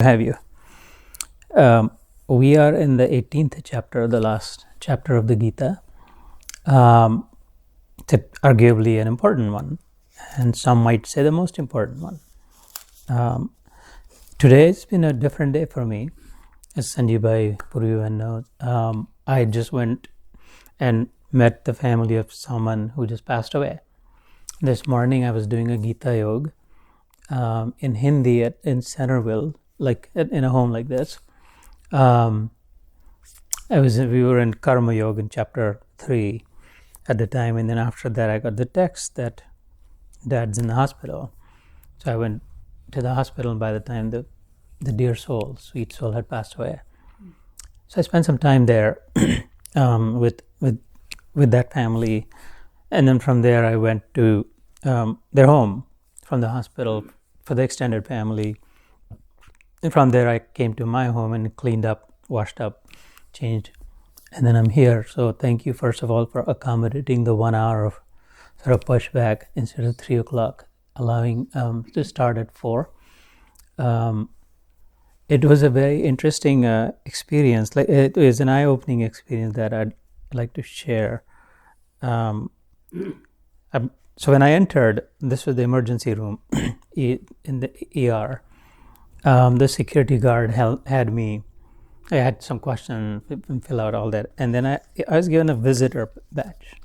Have you? We are in the 18th chapter, the last chapter of the Gita. It's arguably an important one, and some might say the most important one. Today has been a different day for me, as Sanjay Bhai Purvi knows. I just went and met the family of someone who just passed away. This morning I was doing a Gita Yoga in Hindi in Centerville, like in a home like this. We were in Karma Yoga in chapter 3 at the time, and then after that I got the text that Dad's in the hospital. So I went to the hospital, and by the time the dear soul, sweet soul, had passed away. So I spent some time there with that family, and then from there I went to their home from the hospital for the extended family. And from there I came to my home and cleaned up, washed up, changed, and then I'm here. So thank you first of all for accommodating the 1 hour of sort of pushback instead of 3 o'clock, allowing to start at 4. It was a very interesting experience. Like, it was an eye-opening experience that I'd like to share. So when I entered, this was the emergency room in the ER. The security guard had me. I had some questions, fill out all that, and then I was given a visitor badge.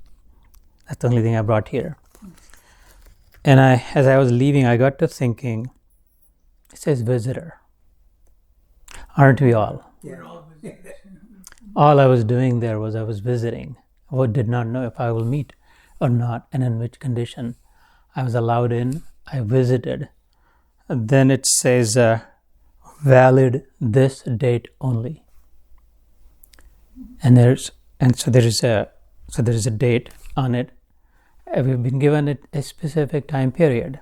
That's the only thing I brought here. And as I was leaving, I got to thinking, it says visitor. Aren't we all? We're all visitors. All I was doing there was I was visiting. I did not know if I will meet or not, and in which condition. I was allowed in. I visited. And then it says valid this date only. And there is a date on it. We've been given it a specific time period.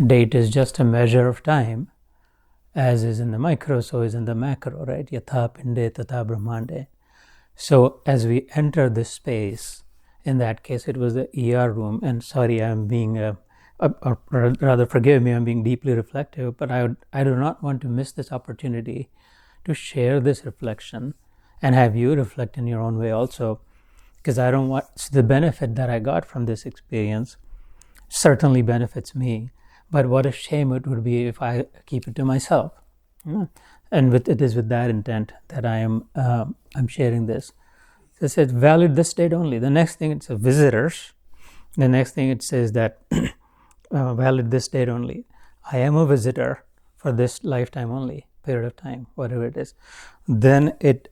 Date is just a measure of time, as is in the micro, so is in the macro, right? Yatha pinde tata brahmande. So as we enter this space, in that case it was the ER room, and sorry, I'm being or rather forgive me, I'm being deeply reflective, but I do not want to miss this opportunity to share this reflection and have you reflect in your own way also, because I don't want the benefit that I got from this experience certainly benefits me, but what a shame it would be if I keep it to myself. And it is with that intent that I'm sharing this. So it says valid this date only. The next thing, it's a visitors. The next thing it says that valid this date only. I am a visitor for this lifetime only, period of time, whatever it is. Then it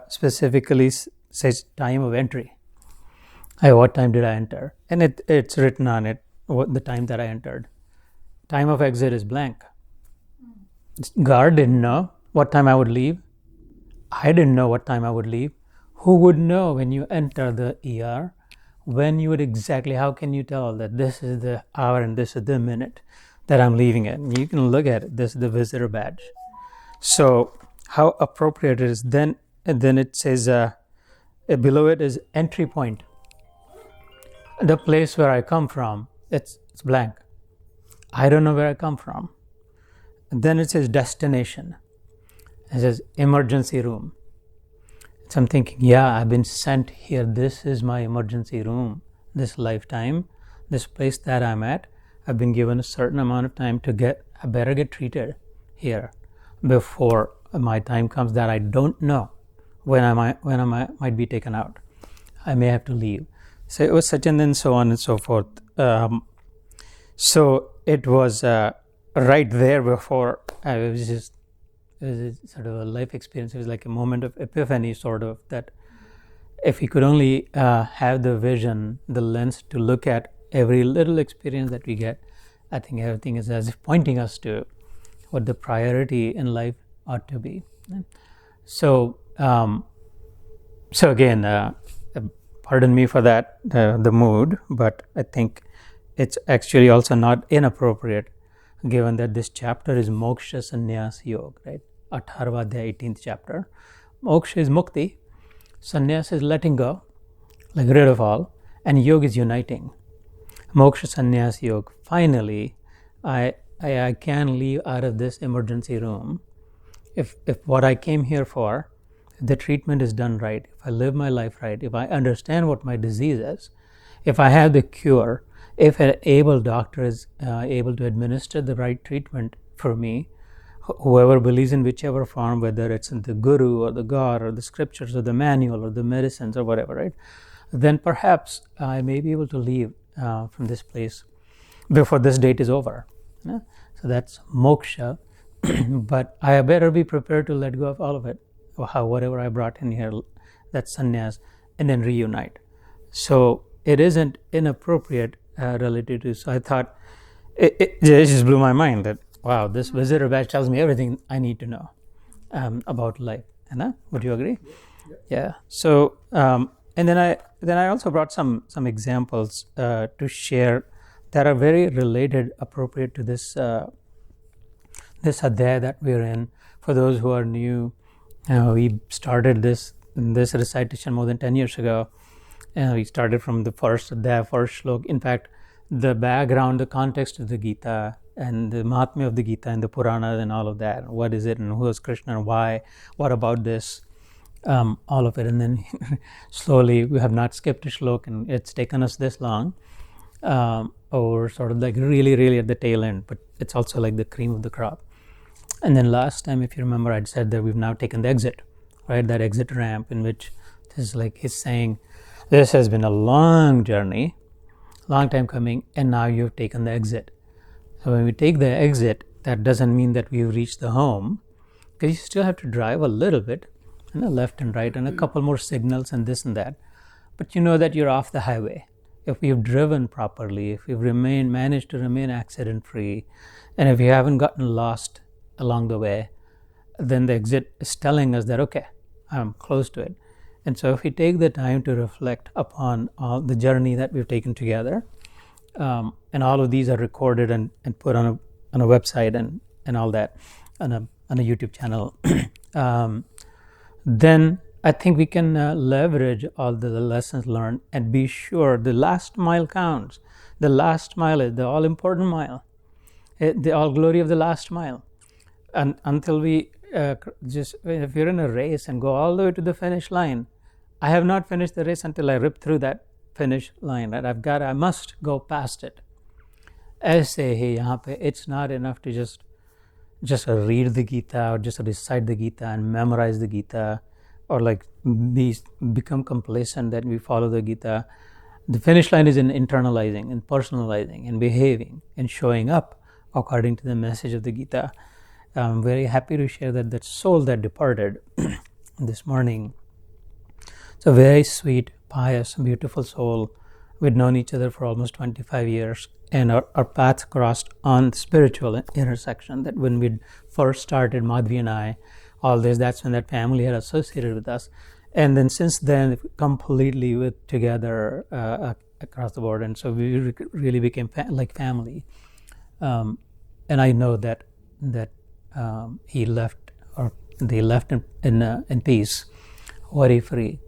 specifically says time of entry. What time did I enter? And it's written on it the time that I entered. Time of exit is blank. Guard didn't know what time I would leave. I didn't know what time I would leave. Who would know when you enter the ER? When you would exactly, how can you tell that this is the hour and this is the minute that I'm leaving it? And you can look at it. This is the visitor badge. So how appropriate it is. Then it says below it is entry point. The place where I come from, it's blank. I don't know where I come from. And then it says destination. It says emergency room. So I'm thinking, yeah, I've been sent here. This is my emergency room. This lifetime, this place that I'm at, I've been given a certain amount of time I better get treated here before my time comes that I don't know when I might be taken out. I may have to leave. So it was such, and then so on and so forth. So it was right there before it was sort of a life experience. It was like a moment of epiphany, sort of, that if we could only have the vision, the lens to look at every little experience that we get, I think everything is as if pointing us to what the priority in life ought to be. So again, pardon me for that, the mood, but I think it's actually also not inappropriate, given that this chapter is Moksha Sannyas Yoga, right? 18th chapter. Moksha is mukti, sannyas is letting go, like rid of all, and yoga is uniting. Moksha Sannyas Yoga. Finally, I can leave out of this emergency room if what I came here for, the treatment is done right, if I live my life right, if I understand what my disease is, if I have the cure, if an able doctor is able to administer the right treatment for me, whoever believes in whichever form, whether it's in the guru or the God or the scriptures or the manual or the medicines or whatever, right? Then perhaps I may be able to leave from this place before this date is over. Yeah? So that's moksha. But I better be prepared to let go of all of it, or whatever I brought in here, that's sannyas, and then reunite. So it isn't inappropriate relative to. So I thought it just blew my mind that, wow, this visitor badge tells me everything I need to know about life. Would you agree? Yeah. So and then I also brought some examples to share that are very related, appropriate to this adhyaya that we're in. For those who are new, we started this recitation more than 10 years ago. We started from the first adhyaya, first shlok. In fact, the background, the context of the Gita, and the Mahatmya of the Gita and the Puranas and all of that. What is it, and who is Krishna, and why? What about this? All of it. And then slowly, we have not skipped a shlok, and it's taken us this long. Or sort of like really, really at the tail end, but it's also like the cream of the crop. And then last time, if you remember, I'd said that we've now taken the exit, right? That exit ramp in which this is like he's saying, this has been a long journey, long time coming, and now you've taken the exit. So when we take the exit, that doesn't mean that we've reached the home, because you still have to drive a little bit, left and right, and a couple more signals and this and that. But you know that you're off the highway. If we've driven properly, if we've managed to remain accident-free, and if we haven't gotten lost along the way, then the exit is telling us that, okay, I'm close to it. And so if we take the time to reflect upon all the journey that we've taken together, and all of these are recorded and put on a website and all that, on a YouTube channel, then I think we can leverage all the lessons learned and be sure the last mile counts. The last mile is the all-important mile, the all glory of the last mile. And until we if you're in a race and go all the way to the finish line, I have not finished the race until I rip through that finish line. Right? I must go past it. Aise hai yahan pe, it's not enough to just read the Gita or just recite the Gita and memorize the Gita, or like become complacent that we follow the Gita. The finish line is in internalizing and personalizing and behaving and showing up according to the message of the Gita. I'm very happy to share that soul that departed this morning, it's a very sweet, pious, beautiful soul. We'd known each other for almost 25 years, and our paths crossed on spiritual intersection. That when we first started, Madhvi and I, all this, that's when that family had associated with us. And then since then, completely together across the board. And so we really became like family. And I know that he left, or they left in peace, worry-free.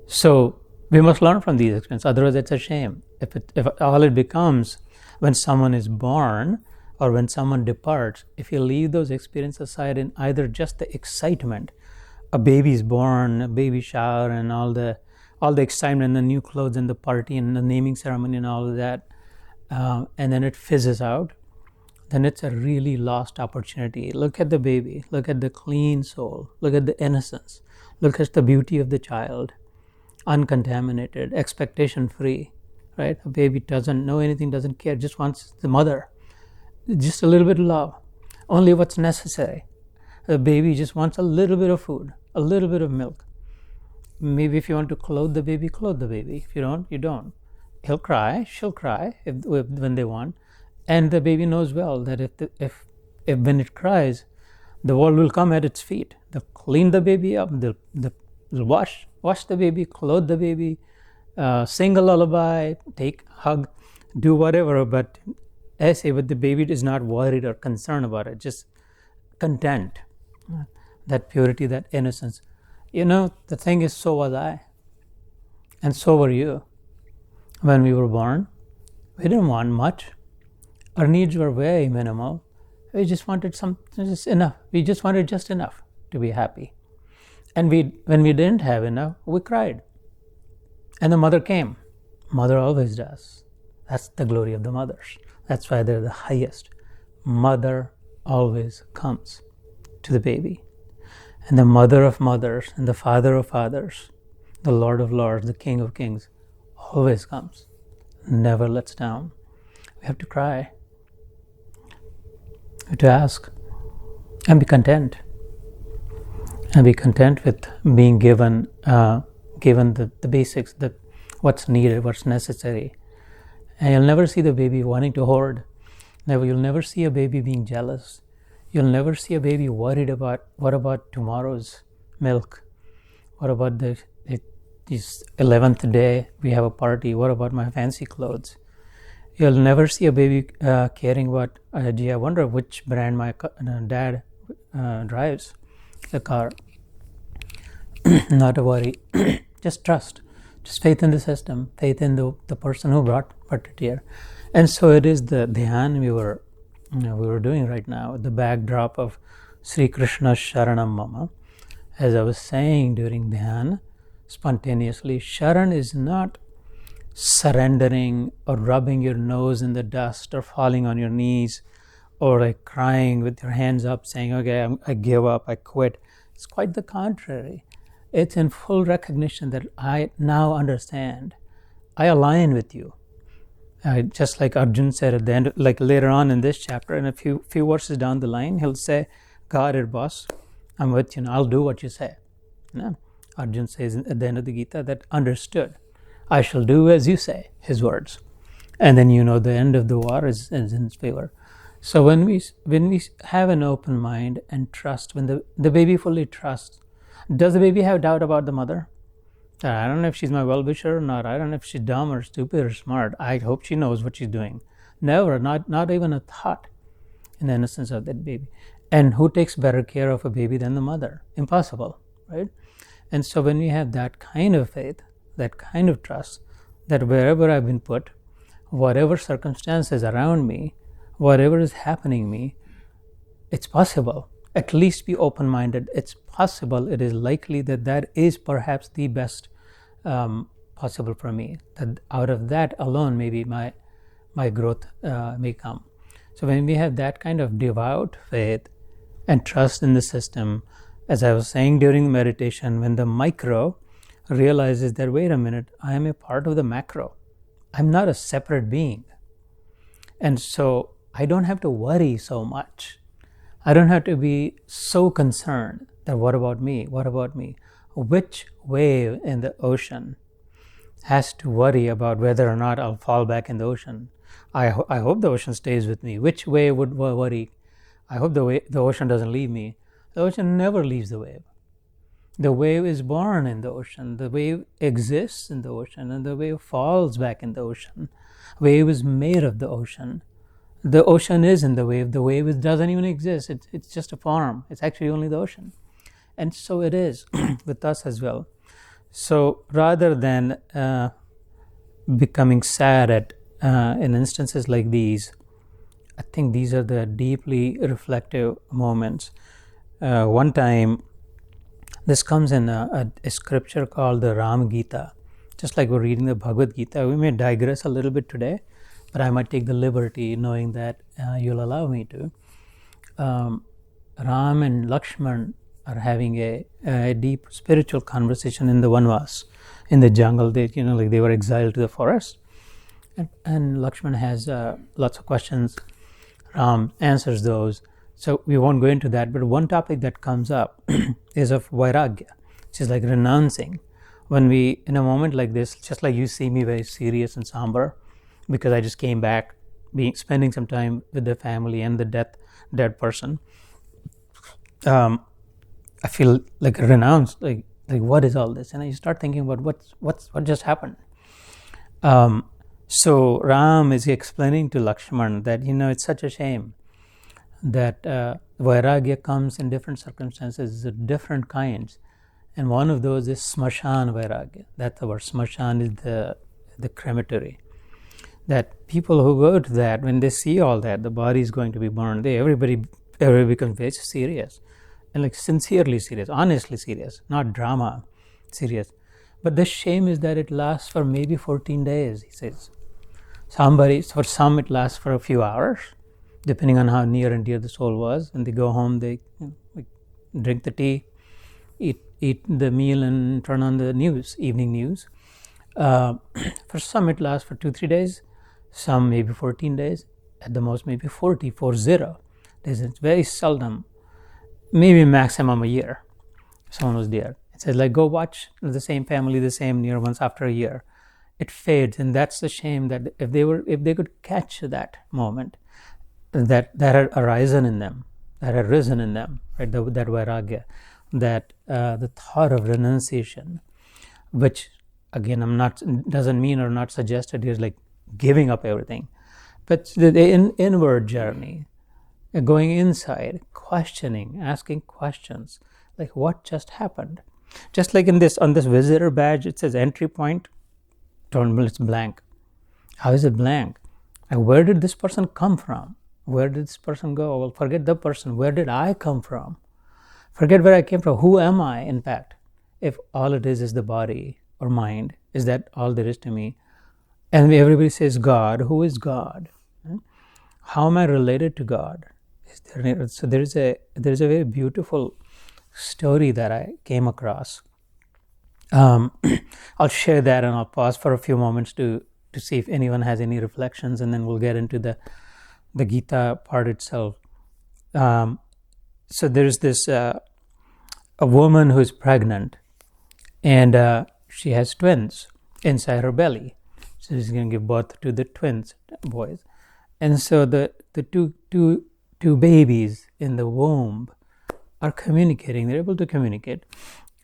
So we must learn from these experiences. Otherwise, it's a shame. If all it becomes when someone is born, or when someone departs, if you leave those experiences aside in either just the excitement, a baby's born, a baby shower, and all the excitement, the new clothes and the party and the naming ceremony and all of that, and then it fizzes out, then it's a really lost opportunity. Look at the baby, look at the clean soul, look at the innocence, look at the beauty of the child, uncontaminated, expectation-free, right? A baby doesn't know anything, doesn't care, just wants the mother. Just a little bit of love, only what's necessary. The baby just wants a little bit of food, a little bit of milk. Maybe if you want to clothe the baby, clothe the baby. If you don't, you don't. He'll cry, she'll cry when they want. And the baby knows well that if when it cries, the world will come at its feet. They'll clean the baby up, they'll wash the baby, clothe the baby, sing a lullaby, hug, do whatever, but the baby is not worried or concerned about it, just content. That purity, that innocence. The thing is, so was I. And so were you. When we were born, we didn't want much. Our needs were very minimal. We just wanted just enough. We just wanted just enough to be happy. And when we didn't have enough, we cried. And the mother came. Mother always does. That's the glory of the mothers. That's why they're the highest. Mother always comes to the baby. And the mother of mothers and the father of fathers, the Lord of lords, the King of kings, always comes. Never lets down. We have to cry. We have to ask. And be content. And be content with being given the basics, what's needed, what's necessary. And you'll never see the baby wanting to hoard. You'll never see a baby being jealous. You'll never see a baby worried about what about tomorrow's milk? What about this 11th day we have a party? What about my fancy clothes? You'll never see a baby caring about, gee, I wonder which brand my dad drives the car. Not a worry. Just trust. Just faith in the system. Faith in the person who brought it here. And so it is the dhyan we were doing right now, the backdrop of Shri Krishna Sharanam Mama. As I was saying during dhyan, spontaneously, Sharan is not surrendering or rubbing your nose in the dust or falling on your knees or like crying with your hands up saying, okay, I give up, I quit. It's quite the contrary. It's in full recognition that I now understand. I align with you. Just like Arjun said at the end, like later on in this chapter, and a few verses down the line, he'll say, "Got it, boss. I'm with you. I'll do what you say." Arjun says at the end of the Gita that understood. I shall do as you say, his words. And then the end of the war is in his favor. So when we have an open mind and trust, when the baby fully trusts, does the baby have doubt about the mother? I don't know if she's my well-wisher or not. I don't know if she's dumb or stupid or smart. I hope she knows what she's doing. Never, not even a thought in the innocence of that baby. And who takes better care of a baby than the mother? Impossible, right? And so when we have that kind of faith, that kind of trust, that wherever I've been put, whatever circumstances around me, whatever is happening me, it's possible. At least be open-minded. It's possible, it is likely that is perhaps the best possible for me. That out of that alone, maybe my growth may come. So when we have that kind of devout faith and trust in the system, as I was saying during meditation, when the micro realizes that, wait a minute, I am a part of the macro. I'm not a separate being. And so I don't have to worry so much. I don't have to be so concerned that what about me? What about me? Which wave in the ocean has to worry about whether or not I'll fall back in the ocean? I hope the ocean stays with me. Which wave would worry? I hope the ocean doesn't leave me. The ocean never leaves the wave. The wave is born in the ocean. The wave exists in the ocean, and the wave falls back in the ocean. Wave is made of the ocean. The ocean is in the wave. The wave doesn't even exist. It's just a form. It's actually only the ocean. And so it is with us as well. So rather than becoming sad in instances like these, I think these are the deeply reflective moments. One time, this comes in a scripture called the Ram Gita. Just like we're reading the Bhagwad Gita, we may digress a little bit today, but I might take the liberty knowing that you'll allow me to. Ram and Lakshman are having a deep spiritual conversation in the Vanvas, in the jungle. They were exiled to the forest. And Lakshman has lots of questions. Ram answers those. So we won't go into that, but one topic that comes up is of vairagya, which is like renouncing. When we, in a moment like this, just like you see me very serious and somber, because I just came back, spending some time with the family and the dead person, I feel like renounced, like what is all this? And I start thinking about what just happened. So Ram is explaining to Lakshman that, it's such a shame that vairagya comes in different circumstances, different kinds. And one of those is smashan vairagya. That's the word. Smashan is the crematory. that people who go to that, when they see all that, the body is going to be burned, everybody becomes very serious, and like sincerely serious, honestly serious, not drama serious. But the shame is that it lasts for maybe 14 days, he says. For some it lasts for a few hours, depending on how near and dear the soul was. And they go home, they drink the tea, eat the meal, and turn on the news, evening news. For some it lasts for 2-3 days, some maybe 14 days, at the most maybe 40 days. It's very seldom, maybe maximum a year, someone was there. It says, like, go watch the same family, the same near ones after a year. It fades, and that's the shame, that if they could catch that moment, that had arisen in them, that had risen in them, right? That vairagya, that the thought of renunciation, which again doesn't mean or not suggested here is like giving up everything, but the inward journey, going inside, questioning, asking questions, like what just happened. Just like on this visitor badge, it says entry point, it's blank. How is it blank? And where did this person come from? Where did this person go? Well, forget the person. Where did I come from? Forget where I came from. Who am I, in fact? If all it is the body or mind, is that all there is to me? And everybody says God. Who is God? How am I related to God? So there is a very beautiful story that I came across. I'll share that, and I'll pause for a few moments to see if anyone has any reflections, and then we'll get into the Gita part itself. So there's this a woman who's pregnant, and she has twins inside her belly. So she's going to give birth to the twins, boys. And so the two babies in the womb are communicating. They're able to communicate.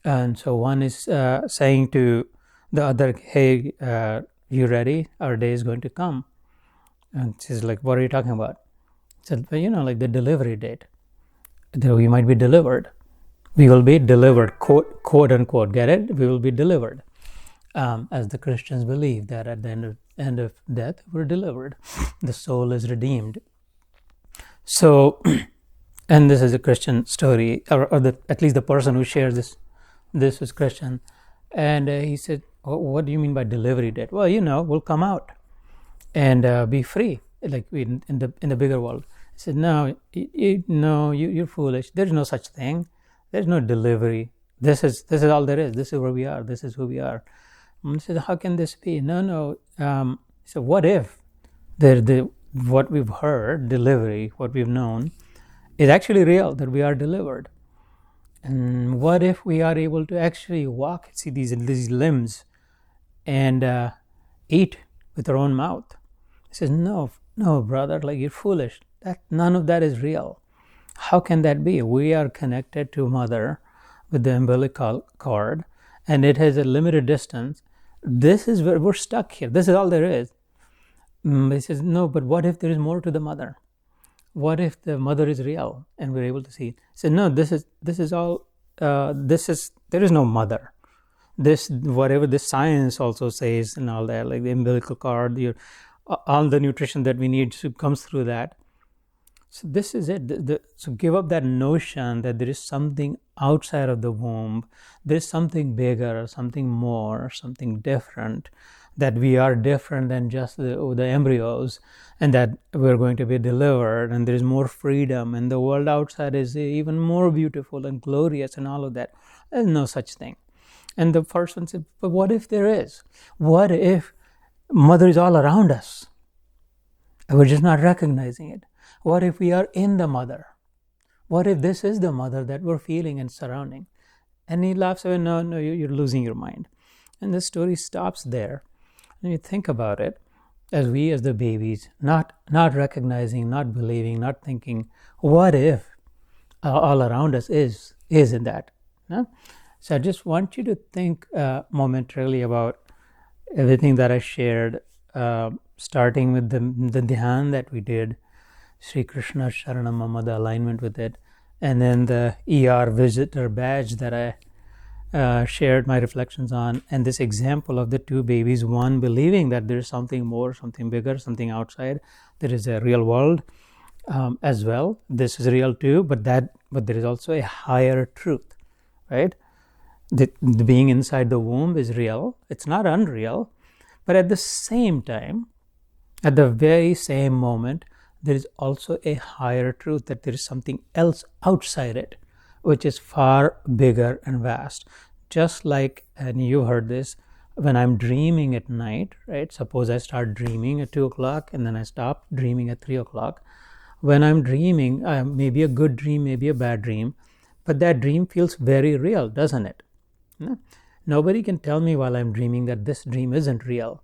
And so one is saying to the other, hey, you ready? Our day is going to come. And she's like, what are you talking about? She said, well, like the delivery date. We might be delivered. We will be delivered, quote unquote. Get it? We will be delivered. As the Christians believe that at the end of death, we're delivered. The soul is redeemed. So, and this is a Christian story, or at least the person who shares this was Christian. And he said, what do you mean by delivery date? Well, we'll come out and be free, like in the bigger world. He said, no, you're foolish. There's no such thing. There's no delivery. This is all there is. This is where we are. This is who we are. And he said, how can this be? No. So what if what we've heard, delivery, what we've known, is actually real, that we are delivered? And what if we are able to actually walk, see these limbs, and eat with our own mouth? He says, no, brother, like you're foolish. None of that is real. How can that be? We are connected to Mother with the umbilical cord, and it has a limited distance. This is where we're stuck here. This is all there is. He says, no, but what if there is more to the Mother? What if the Mother is real and we're able to see it? He said, no, there is no Mother. Whatever this science also says and all that, like the umbilical cord, all the nutrition that we need comes through that. So this is it. So give up that notion that there is something outside of the womb. There is something bigger, something more, something different, that we are different than just the embryos, and that we're going to be delivered, and there is more freedom, and the world outside is even more beautiful and glorious and all of that. There's no such thing. And the first one said, but what if there is? What if Mother is all around us and we're just not recognizing it? What if we are in the Mother? What if this is the Mother that we're feeling and surrounding? And he laughs away, no, you're losing your mind. And the story stops there. And you think about it, as the babies, not recognizing, not believing, not thinking, what if all around us is in that? No? So I just want you to think momentarily about everything that I shared, starting with the dhyan that we did, Shri Krishna Sharanam Mama, the alignment with it, and then the ER visitor badge that shared my reflections on, and this example of the two babies, one believing that there is something more, something bigger, something outside, there is a real world as well. This is real too, but there is also a higher truth, right? The being inside the womb is real. It's not unreal, but at the same time, at the very same moment, there is also a higher truth, that there is something else outside it, which is far bigger and vast. Just like, and you heard this, when I'm dreaming at night, right? Suppose I start dreaming at 2 o'clock and then I stop dreaming at 3 o'clock. When I'm dreaming, maybe a good dream, maybe a bad dream, but that dream feels very real, doesn't it? Nobody can tell me while I'm dreaming that this dream isn't real.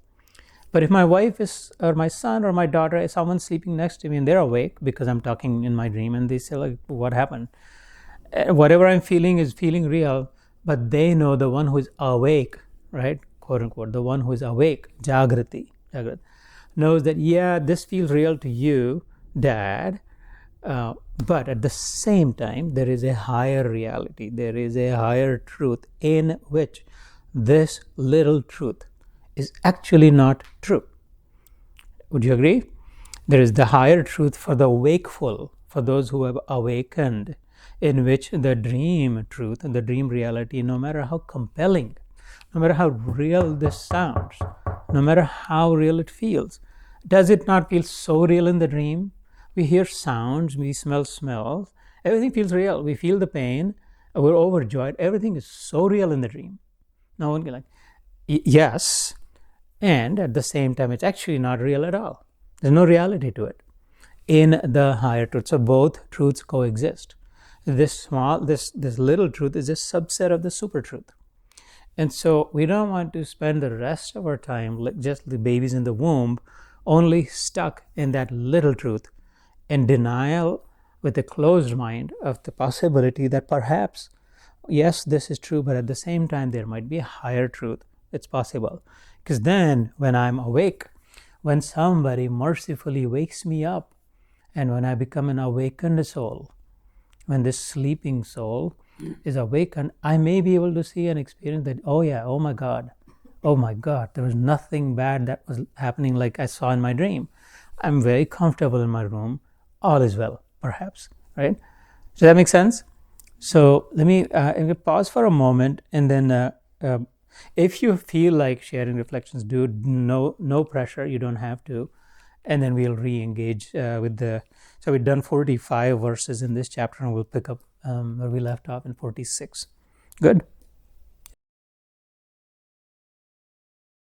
But if my wife is, or my son or my daughter, is someone sleeping next to me and they're awake because I'm talking in my dream, and they say, like, what happened? Whatever I'm feeling is feeling real, but they know the one who is awake, right? Quote unquote, the one who is awake, Jagrati, knows that, yeah, this feels real to you, Dad, but at the same time, there is a higher reality, there is a higher truth in which this little truth is actually not true. Would you agree? There is the higher truth for the wakeful, for those who have awakened, in which the dream truth and the dream reality, no matter how compelling, no matter how real this sounds, no matter how real it feels, does it not feel so real in the dream? We hear sounds, we smell smells, everything feels real. We feel the pain, we're overjoyed. Everything is so real in the dream. No one can like, yes, and at the same time, it's actually not real at all. There's no reality to it in the higher truth. So both truths coexist. This little truth is a subset of the super truth. And so we don't want to spend the rest of our time, like just the babies in the womb, only stuck in that little truth, in denial with a closed mind of the possibility that perhaps, yes, this is true, but at the same time, there might be a higher truth. It's possible. Because then when I'm awake, when somebody mercifully wakes me up, and when I become an awakened soul, when this sleeping soul is awakened, I may be able to see and experience that, oh yeah, oh my God, there was nothing bad that was happening like I saw in my dream. I'm very comfortable in my room. All is well, perhaps, right? Does that make sense? So let me pause for a moment, and then if you feel like sharing reflections, do no pressure. You don't have to, and then we'll re-engage with the. So we've done 45 verses in this chapter, and we'll pick up where we left off in 46. Good.